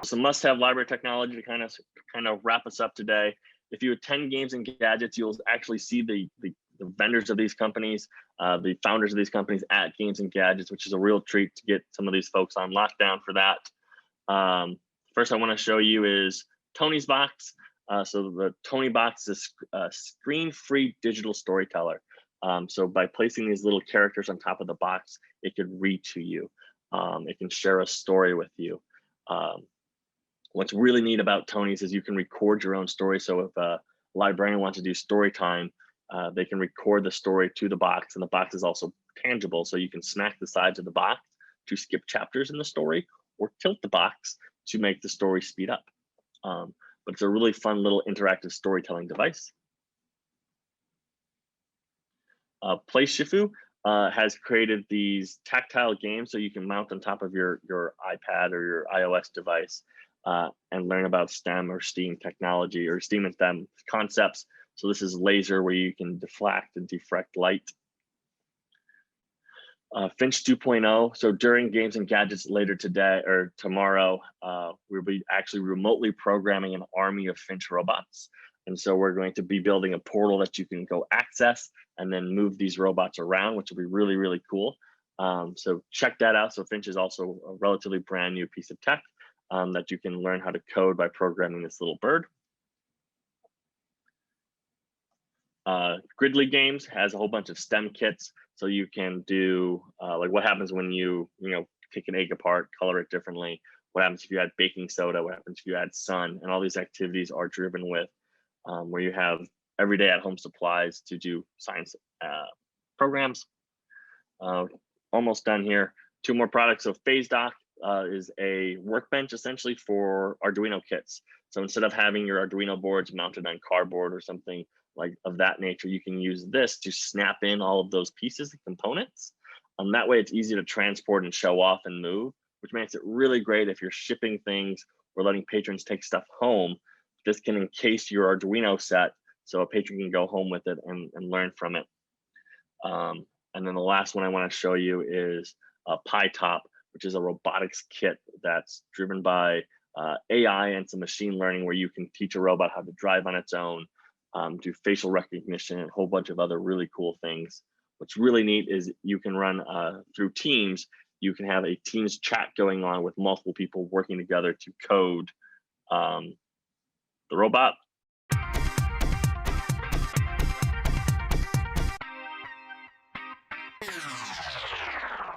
some must-have library technology to kind of wrap us up today. If you attend Games and Gadgets, you'll actually see the vendors of these companies, the founders of these companies at Games and Gadgets, which is a real treat to get some of these folks on lockdown for that. First, I want to show you is Tony's Box. So the Tony Box is a screen-free digital storyteller. So by placing these little characters on top of the box, it could read to you. It can share a story with you. What's really neat about Tony's is you can record your own story. So if a librarian wants to do story time, they can record the story to the box, and the box is also tangible. So you can smack the sides of the box to skip chapters in the story, or tilt the box to make the story speed up. But it's a really fun little interactive storytelling device. Play Shifu has created these tactile games so you can mount on top of your iPad or your iOS device and learn about STEM or STEAM technology, or STEAM and STEM concepts. So this is laser, where you can deflect and diffract light. Finch 2.0. So during Games and Gadgets later today or tomorrow, we'll be actually remotely programming an army of Finch robots. And so we're going to be building a portal that you can go access and then move these robots around, which will be really, really cool. So check that out. So Finch is also a relatively brand new piece of tech that you can learn how to code by programming this little bird. Gridley Games has a whole bunch of STEM kits. So you can do like what happens when you take an egg apart, color it differently. What happens if you add baking soda? What happens if you add sun? And all these activities are driven with where you have everyday at-home supplies to do science programs. Almost done here. 2 more products. So PhaseDock is a workbench essentially for Arduino kits. So instead of having your Arduino boards mounted on cardboard or something like of that nature, you can use this to snap in all of those pieces and components. That way it's easy to transport and show off and move, which makes it really great if you're shipping things or letting patrons take stuff home. This can encase your Arduino set so a patron can go home with it and learn from it. And then the last one I want to show you is Pietop, which is a robotics kit that's driven by AI and some machine learning, where you can teach a robot how to drive on its own, do facial recognition, and a whole bunch of other really cool things. What's really neat is you can run through Teams. You can have a Teams chat going on with multiple people working together to code the robot.